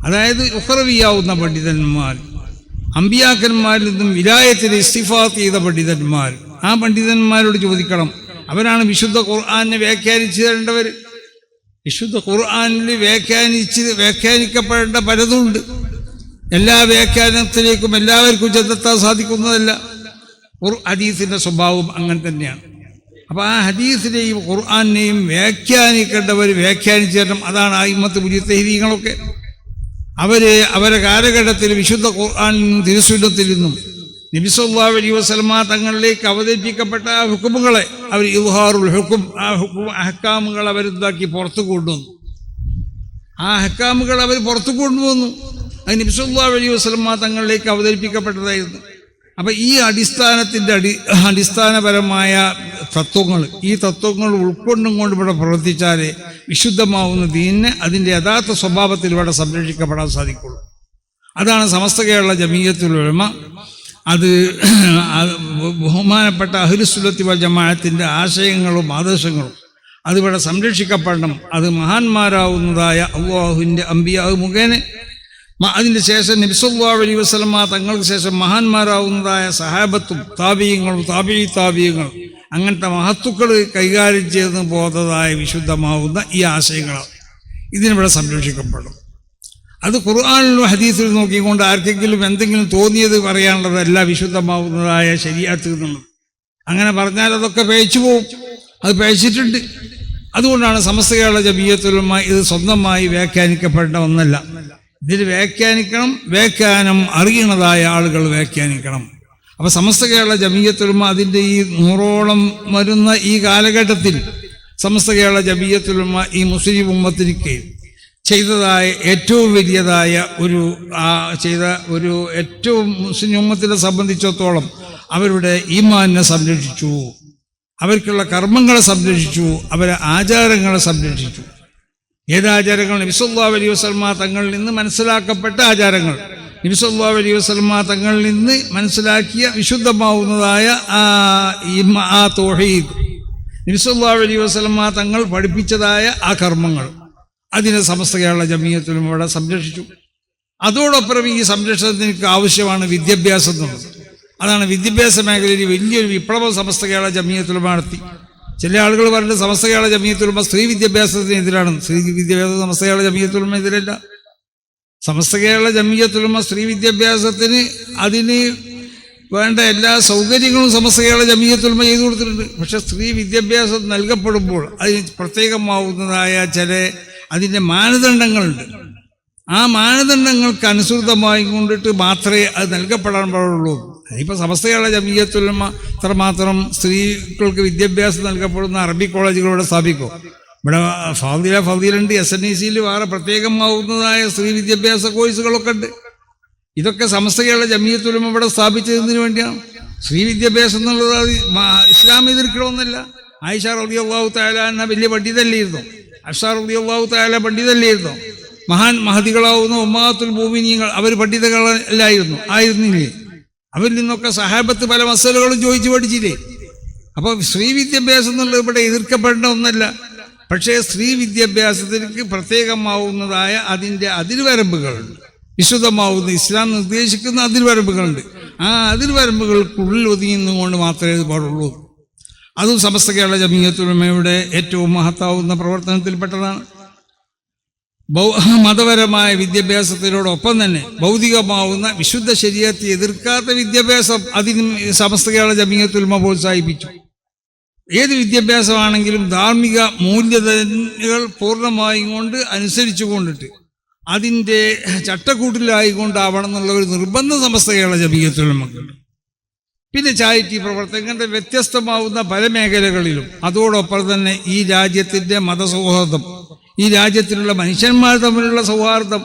[SPEAKER 1] അതായത് ഉഖ്റവിയാവുന്ന പണ്ഡിതന്മാർ, അമ്പിയാക്കന്മാരിൽ നിന്നും വിലായത്തിൽ ഇസ്തിഫാത്ത് ചെയ്ത പണ്ഡിതന്മാർ, ആ പണ്ഡിതന്മാരോട് ചോദിക്കണം. അവരാണ് വിശുദ്ധ ഖുർആനെ വ്യാഖ്യാനിച്ചു തരേണ്ടവർ. വിശുദ്ധ ഖുർആനിൽ വ്യാഖ്യാനിക്കപ്പെടേണ്ട പലതുണ്ട്. എല്ലാ വ്യാഖ്യാനത്തിലേക്കും എല്ലാവർക്കും ചെന്നെത്താൻ സാധിക്കുന്നതല്ല. ഹദീസിൻ്റെ സ്വഭാവം അങ്ങനെ തന്നെയാണ്. അപ്പോൾ ആ ഹദീസിനെയും ഖുർആനെയും വ്യാഖ്യാനിക്കേണ്ടവർ വ്യാഖ്യാനിച്ചു തരണം. അതാണ് അയിമ്മത്ത് മുജ്തഹിദീങ്ങളൊക്കെ. അവരെ കാലഘട്ടത്തിൽ വിശുദ്ധ ഖുർആനിൽ നിന്നും തിരുസുന്നത്തിൽ നിന്നും നബി സല്ലല്ലാഹു അലൈഹി വസല്ലമ തങ്ങളിലേക്ക് അവതരിപ്പിക്കപ്പെട്ട ആ ഹുക്കുമുകളെ അവർ ഇദ്ഹാറുൽ ഹുക്കും, ആ അഹ്കാമുകൾ അവരെന്താക്കി പുറത്തു കൊണ്ടുവന്നു. ആ അഹ്കാമുകൾ അവർ പുറത്തു കൊണ്ടുവന്നു. അത് നബി സല്ലല്ലാഹു അലൈഹി വസല്ലമ തങ്ങളിലേക്ക് അവതരിപ്പിക്കപ്പെട്ടതായിരുന്നു. അപ്പം ഈ അടിസ്ഥാനപരമായ തത്വങ്ങൾ, ഈ തത്വങ്ങൾ ഉൾക്കൊണ്ടും കൊണ്ട് ഇവിടെ പ്രവർത്തിച്ചാലേ വിശുദ്ധമാവുന്ന ദീനിനെ അതിൻ്റെ യഥാർത്ഥ സ്വഭാവത്തിൽ ഇവിടെ സംരക്ഷിക്കപ്പെടാൻ സാധിക്കുള്ളൂ. അതാണ് സമസ്ത കേരള ജമീയത്തുൽ ഉലമ, അത് ബഹുമാനപ്പെട്ട അഹ്ലുസുന്നത്തി വൽ ജമാഅത്തിൻ്റെ ആശയങ്ങളും ആദർശങ്ങളും അതിവിടെ സംരക്ഷിക്കപ്പെടണം. അത് മഹാന്മാരാവുന്നതായ അല്ലാഹുവിൻ്റെ അംബിയാ മുഖേന, അതിൻ്റെ ശേഷം നബി സല്ലല്ലാഹു അലൈഹി വസല്ലമ തങ്ങൾക്ക് ശേഷം മഹാന്മാരാവുന്നതായ സഹാബത്തും താബിഈങ്ങളും താബിഈങ്ങളും അങ്ങനത്തെ മഹത്തുക്കൾ കൈകാര്യം ചെയ്ത് പോകുന്നതായ വിശുദ്ധമാവുന്ന ഈ ആശയങ്ങളാണ് ഇതിനിവിടെ സംരക്ഷിക്കപ്പെടും. അത് ഖുർആനിലും ഹദീസിലും നോക്കിക്കൊണ്ട് ആർക്കെങ്കിലും എന്തെങ്കിലും തോന്നിയത് പറയാനുള്ളതല്ല വിശുദ്ധമാവുന്നതായ ശരീഅത്ത് എന്നുള്ളത്. അങ്ങനെ പറഞ്ഞാൽ അതൊക്കെ പേച്ചു പോവും. അത് പേച്ചിട്ടുണ്ട്. അതുകൊണ്ടാണ് സമസ്ത കേരള ജമീയത്തുൽ ഉലമ ഇത് സ്വന്തമായി വ്യാഖ്യാനിക്കപ്പെടേണ്ട ഒന്നല്ല. ഇതിൽ വ്യാഖ്യാനിക്കണം, വ്യാഖ്യാനം അറിയണതായ ആളുകൾ വ്യാഖ്യാനിക്കണം. അപ്പോൾ സമസ്ത കേരള ജമീയത്തുൽ ഉലമ അതിൻ്റെ ഈ 100ഓളം വരുന്ന ഈ കാലഘട്ടത്തിൽ സമസ്ത കേരള ജമീയത്തുൽ ഉലമ ഈ മുസ്ലിം ഉമ്മത്തിലേക്ക് ചെയ്തതായ ഏറ്റവും വലിയതായ ഏറ്റവും മുസ്ലിം ഉമ്മത്തിനെ സംബന്ധിച്ചിടത്തോളം അവരുടെ ഈമാനിനെ സംരക്ഷിച്ചു. അവർക്കുള്ള കർമ്മങ്ങളെ സംരക്ഷിച്ചു, അവരെ ആചാരങ്ങളെ സംരക്ഷിച്ചു. ഏതാചാരങ്ങൾ? നബി സല്ലല്ലാഹു അലൈഹി വസല്ലമ തങ്ങളിൽ നിന്ന് മനസ്സിലാക്കപ്പെട്ട ആചാരങ്ങൾ, നബി സല്ലല്ലാഹു അലൈഹി വസല്ലമ തങ്ങളിൽ നിന്ന് മനസ്സിലാക്കിയ വിശുദ്ധമാവുന്നതായ ആ തൗഹീദ്, നബി സല്ലല്ലാഹു അലൈഹി വസല്ലമ തങ്ങൾ പഠിപ്പിച്ചതായ ആ കർമ്മങ്ങൾ, അതിനെ സമസ്ത കേരള ജമിയത്തുൽ ഉലമ ഇവിടെ സംരക്ഷിച്ചു. അതോടൊപ്പം ഈ സംരക്ഷണത്തിന് ആവശ്യമാണ് വിദ്യാഭ്യാസം എന്നുള്ളത്. അതാണ് വിദ്യാഭ്യാസ മേഖലയിൽ വലിയൊരു വിപ്ലവം സമസ്ത കേരള ജമിയത്തുൽ ഉലമ നടത്തി. ചില ആളുകൾ പറഞ്ഞിട്ട് സമസ്ത കേരള ജമിയത്തുൽ ഉലമ സ്ത്രീ വിദ്യാഭ്യാസത്തിന് എതിരാണ്. സ്ത്രീ വിദ്യാഭ്യാസം സമസ്ത കേരള ജമിയത്തുൽ ഉലമ എതിരല്ല. സമസ്ത കേരള ജമിയത്തുൽ ഉലമ സ്ത്രീ വിദ്യാഭ്യാസത്തിന് അതിന് വേണ്ട എല്ലാ സൗകര്യങ്ങളും സമസ്ത കേരള ജമിയത്തുൽ ഉലമ ചെയ്തു കൊടുത്തിട്ടുണ്ട്. പക്ഷെ സ്ത്രീ വിദ്യാഭ്യാസം നൽകപ്പെടുമ്പോൾ അതിന് പ്രത്യേകമാവുന്നതായ ചില അതിൻ്റെ മാനദണ്ഡങ്ങളുണ്ട്. ആ മാനദണ്ഡങ്ങൾക്ക് അനുസൃതമായി കൊണ്ടിട്ട് മാത്രമേ അത് നൽകപ്പെടാൻ പാടുള്ളൂ. ഇപ്പം സമസ്ത കേരള ജമിയത്തുൽ ഉലമ ഇത്രമാത്രം സ്ത്രീകൾക്ക് വിദ്യാഭ്യാസം നൽകപ്പെടുന്ന അറബി കോളേജുകളിവിടെ സ്ഥാപിക്കും. ഇവിടെ ഫാദിലുണ്ട്, SNECയിൽ വേറെ പ്രത്യേകമാവുന്നതായ സ്ത്രീ വിദ്യാഭ്യാസ കോഴ്സുകളൊക്കെ ഉണ്ട്. ഇതൊക്കെ സമസ്ത കേരള ജമിയത്തുൽ ഉലമ ഇവിടെ സ്ഥാപിച്ചതിന് വേണ്ടിയാണ്. സ്ത്രീ വിദ്യാഭ്യാസം എന്നുള്ളത് ഇസ്ലാം എതിർക്കണമെന്നല്ല. ആയിഷ റളിയല്ലാഹു തആല എന്ന വലിയ പണ്ഡിതല്ലായിരുന്നു, ഹഫ്സ റളിയല്ലാഹു തആല പണ്ഡിതല്ലായിരുന്നു, മഹാൻ മഹദികളാവുന്ന ഉമ്മഹാത്തുൽ മുഅ്മിനീങ്ങൾ അവർ പണ്ഡിതകളല്ലായിരുന്നു, ആയിരുന്നില്ലേ? അവരിൽ നിന്നൊക്കെ സഹാബത്ത് പല മസലകളും ചോദിച്ചു പഠിച്ചില്ലേ? അപ്പോൾ സ്ത്രീ വിദ്യാഭ്യാസം എന്നുള്ളത് ഇവിടെ എതിർക്കപ്പെടേണ്ട ഒന്നല്ല. പക്ഷേ സ്ത്രീ വിദ്യാഭ്യാസത്തിലേക്ക് പ്രത്യേകമാവുന്നതായ അതിൻ്റെ അതിർവരമ്പുകളുണ്ട്. വിശുദ്ധമാവുന്ന ഇസ്ലാം നിർദ്ദേശിക്കുന്ന അതിർവരമ്പുകളുണ്ട്. ആ അതിർവരമ്പുകൾക്കുള്ളിൽ ഒതുങ്ങുന്നുകൊണ്ട് മാത്രമേ ഇത് പാടുള്ളൂ. അതും സമസ്ത കേരള ജമിയത്തുൽ ഉലമയുടെ ഏറ്റവും മഹത്താവുന്ന പ്രവർത്തനത്തിൽപ്പെട്ടതാണ്. മതപരമായ വിദ്യാഭ്യാസത്തിനോടൊപ്പം തന്നെ ഭൗതികമാവുന്ന വിശുദ്ധ ശരീഅത്തെ എതിർക്കാത്ത വിദ്യാഭ്യാസം അതിനും സമസ്ത കേരള ജമിയത്തുൽ ഉലമ പ്രോത്സാഹിപ്പിച്ചു. ഏത് വിദ്യാഭ്യാസമാണെങ്കിലും ധാർമ്മിക മൂല്യതകൾ പൂർണ്ണമായും കൊണ്ട് അനുസരിച്ചു കൊണ്ടിട്ട് അതിൻ്റെ ചട്ടക്കൂട്ടിലായിക്കൊണ്ടാവണം എന്നുള്ള ഒരു നിർബന്ധം സമസ്ത കേരള ജമിയത്തുൽ ഉലമക്കുണ്ട്. പിന്നെ ചാരിറ്റി പ്രവർത്തനങ്ങളുടെ വ്യത്യസ്തമാവുന്ന പല മേഖലകളിലും അതോടൊപ്പം തന്നെ ഈ രാജ്യത്തിൻ്റെ മതസൗഹാർദ്ദം, ഈ രാജ്യത്തിലുള്ള മനുഷ്യന്മാർ തമ്മിലുള്ള സൗഹാർദ്ദം,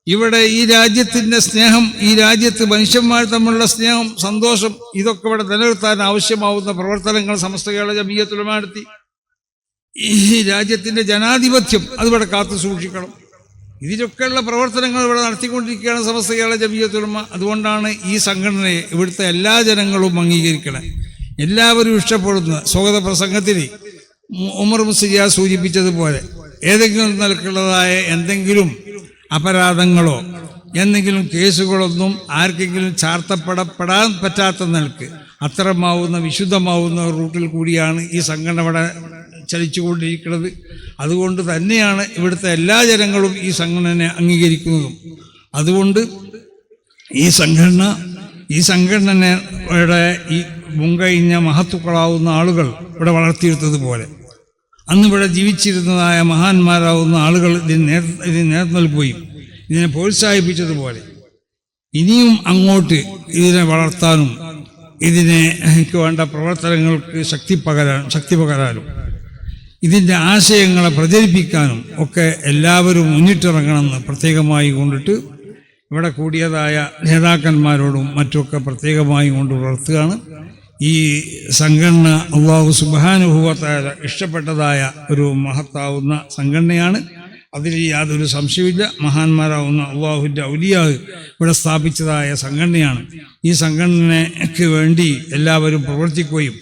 [SPEAKER 1] ഇവിടെ ഈ രാജ്യത്തിൻ്റെ സ്നേഹം, ഈ രാജ്യത്ത് മനുഷ്യന്മാർ തമ്മിലുള്ള സ്നേഹം, സന്തോഷം, ഇതൊക്കെ ഇവിടെ നിലനിർത്താൻ ആവശ്യമാവുന്ന പ്രവർത്തനങ്ങൾ സമസ്ത കേരള ജമിയത്തുൽ ഉലമ നടത്തി. ഈ രാജ്യത്തിൻ്റെ ജനാധിപത്യം അതിവിടെ കാത്തു സൂക്ഷിക്കണം. ഇതിലൊക്കെയുള്ള പ്രവർത്തനങ്ങൾ ഇവിടെ നടത്തിക്കൊണ്ടിരിക്കുകയാണ് സമസ്ത കേരള ജമിയത്തുൽ ഉലമ. അതുകൊണ്ടാണ് ഈ സംഘടനയെ ഇവിടുത്തെ എല്ലാ ജനങ്ങളും അംഗീകരിക്കണം. എല്ലാവരും ഇഷ്ടപ്പെടുന്ന സ്വാഗത പ്രസംഗത്തിൽ ഉമർ മുസ്ലിയാർ സൂചിപ്പിച്ചതുപോലെ ഏതെങ്കിലും നിലക്കുള്ളതായ എന്തെങ്കിലും അപരാധങ്ങളോ എന്തെങ്കിലും കേസുകളൊന്നും ആർക്കെങ്കിലും ചാർത്തപ്പെടാൻ പറ്റാത്ത നിലക്ക് അത്തരമാവുന്ന വിശുദ്ധമാവുന്ന റൂട്ടിൽ കൂടിയാണ് ഈ സംഘടന ഇവിടെ ചലിച്ചുകൊണ്ടിരിക്കുന്നത്. അതുകൊണ്ട് തന്നെയാണ് ഇവിടുത്തെ എല്ലാ ജനങ്ങളും ഈ സംഘടനയെ അംഗീകരിക്കുന്നതും. അതുകൊണ്ട് ഈ സംഘടനയുടെ ഈ മുൻകഴിഞ്ഞ മഹത്തുക്കളാവുന്ന ആളുകൾ ഇവിടെ വളർത്തിയെടുത്തതുപോലെ അന്നിവിടെ ജീവിച്ചിരുന്നതായ മഹാന്മാരാവുന്ന ആളുകൾ ഇതിന് നേർന്നൽക്കുകയും ഇതിനെ പ്രോത്സാഹിപ്പിച്ചതുപോലെ ഇനിയും അങ്ങോട്ട് ഇതിനെ വളർത്താനും ഇതിനെക്ക് വേണ്ട പ്രവർത്തനങ്ങൾക്ക് ശക്തി പകരാനും ഇതിൻ്റെ ആശയങ്ങളെ പ്രചരിപ്പിക്കാനും ഒക്കെ എല്ലാവരും മുന്നിട്ടിറങ്ങണമെന്ന് പ്രത്യേകമായി കൊണ്ടിട്ട് ഇവിടെ കൂടിയതായ നേതാക്കന്മാരോടും മറ്റുമൊക്കെ പ്രത്യേകമായി കൊണ്ട് വളർത്തുകയാണ്. ഈ സംഘടന അല്ലാഹു സുബ്ഹാനഹു വ തആല ഇഷ്ടപ്പെട്ടതായ ഒരു മഹത്താവുന്ന സംഘടനയാണ്. അതിൽ യാതൊരു സംശയമില്ല. മഹാന്മാരാവുന്ന അല്ലാഹുവിൻ്റെ ഔലിയാ ഇവിടെ സ്ഥാപിച്ചതായ സംഘടനയാണ്. ഈ സംഘടനയ്ക്ക് വേണ്ടി എല്ലാവരും പ്രവർത്തിക്കുകയും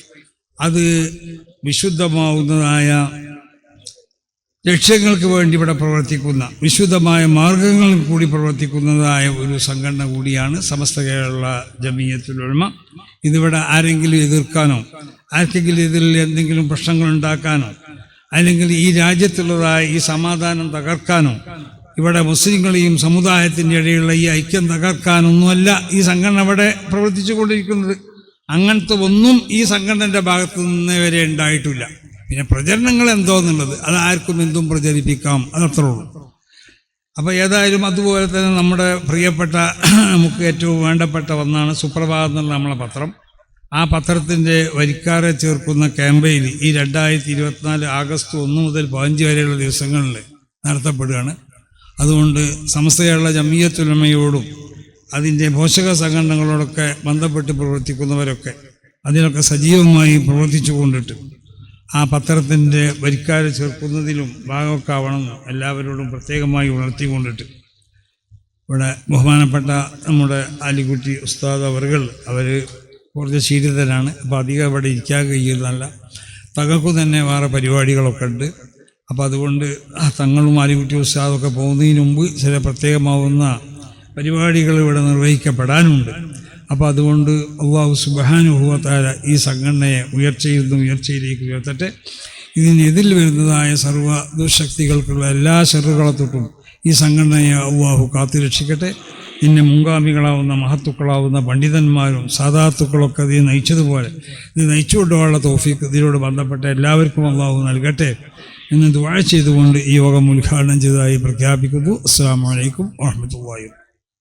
[SPEAKER 1] അത് വിശുദ്ധമാവുന്നതായ ലക്ഷ്യങ്ങൾക്ക് വേണ്ടി ഇവിടെ പ്രവർത്തിക്കുന്ന വിശുദ്ധമായ മാർഗങ്ങളിൽ കൂടി പ്രവർത്തിക്കുന്നതായ ഒരു സംഘടന കൂടിയാണ് സമസ്ത കേരള ജമിയത്തുൽ ഉലമ. ഇതിവിടെ ആരെങ്കിലും എതിർക്കാനോ ആർക്കെങ്കിലും ഇതിൽ എന്തെങ്കിലും പ്രശ്നങ്ങൾ ഉണ്ടാക്കാനോ അല്ലെങ്കിൽ ഈ രാജ്യത്തുള്ളതായ ഈ സമാധാനം തകർക്കാനോ ഇവിടെ മുസ്ലിങ്ങളെയും സമുദായത്തിൻ്റെ ഇടയിലുള്ള ഈ ഐക്യം തകർക്കാനൊന്നുമല്ല ഈ സംഘടന ഇവിടെ പ്രവർത്തിച്ചു കൊണ്ടിരിക്കുന്നത്. അങ്ങനത്തെ ഒന്നും ഈ സംഘടനയുടെ ഭാഗത്തു നിന്ന് വരെ ഉണ്ടായിട്ടില്ല. പിന്നെ പ്രചരണങ്ങൾ എന്തോന്നുള്ളത് അത് ആർക്കും എന്തും പ്രചരിപ്പിക്കാം, അതത്രേ ഉള്ളൂ. അപ്പോൾ ഏതായാലും അതുപോലെ തന്നെ നമ്മുടെ പ്രിയപ്പെട്ട നമുക്ക് ഏറ്റവും വേണ്ടപ്പെട്ട ഒന്നാണ് സുപ്രഭാതം എന്നുള്ള നമ്മളെ പത്രം. ആ പത്രത്തിൻ്റെ വരിക്കാരെ ചേർക്കുന്ന ക്യാമ്പയിൻ ഈ 2024 ആഗസ്റ്റ് 1 മുതൽ 15 വരെയുള്ള ദിവസങ്ങളിൽ നടത്തപ്പെടുകയാണ്. അതുകൊണ്ട് സമസ്ത കേരള ജമിയത്തുൽ ഉലമയോടും അതിൻ്റെ പോഷക സംഘടനകളോടൊക്കെ ബന്ധപ്പെട്ട് പ്രവർത്തിക്കുന്നവരൊക്കെ അതിലൊക്കെ സജീവമായി പ്രവർത്തിച്ചു കൊണ്ടിട്ട് ആ പത്രത്തിൻ്റെ വരിക്കാരെ ചേർക്കുന്നതിലും ഭാഗമൊക്കെ ആവണമെന്ന് എല്ലാവരോടും പ്രത്യേകമായി ഉണർത്തിക്കൊണ്ടിട്ട് ഇവിടെ ബഹുമാനപ്പെട്ട നമ്മുടെ ആലിക്കുട്ടി ഉസ്താദ് അവർ കുറച്ച് ശീലിതരാണ്. അപ്പോൾ അധികം ഇവിടെ ഇരിക്കാൻ കഴിയുന്നതല്ല. തങ്ങൾക്കു തന്നെ വേറെ പരിപാടികളൊക്കെ ഉണ്ട്. അപ്പോൾ അതുകൊണ്ട് തങ്ങളും ആലിക്കുട്ടി ഉസ്താദൊക്കെ പോകുന്നതിന് മുമ്പ് ചില പ്രത്യേകമാവുന്ന പരിപാടികൾ ഇവിടെ നിർവഹിക്കപ്പെടാനുണ്ട്. അപ്പോൾ അതുകൊണ്ട് അല്ലാഹു സുബ്ഹാനഹു വ തആല ഈ സംഘടനയെ ഉയർച്ചയിലേക്ക് ഉയർത്തട്ടെ. ഇതിനെതിൽ വരുന്നതായ സർവ്വ ദുശക്തികൾക്കുള്ള എല്ലാ ശറുകളെ തൊട്ടും ഈ സംഘടനയെ അല്ലാഹു കാത്തുരക്ഷിക്കട്ടെ. ഇതിൻ്റെ മുൻഗാമികളാവുന്ന മഹത്തുക്കളാവുന്ന പണ്ഡിതന്മാരും സാദാത്തുക്കളൊക്കെ ഇത് നയിച്ചതുപോലെ ഇത് നയിച്ചുകൊണ്ടുള്ള തൗഫീഖ് ഇതിനോട് ബന്ധപ്പെട്ട എല്ലാവർക്കും അല്ലാഹു നൽകട്ടെ എന്ന് ദുആ ചെയ്തുകൊണ്ട് ഈ യോഗം ഉദ്ഘാടനം ചെയ്തതായി പ്രഖ്യാപിക്കുന്നു. അസ്സലാമു അലൈക്കും വറഹ്മത്തുള്ളാഹി.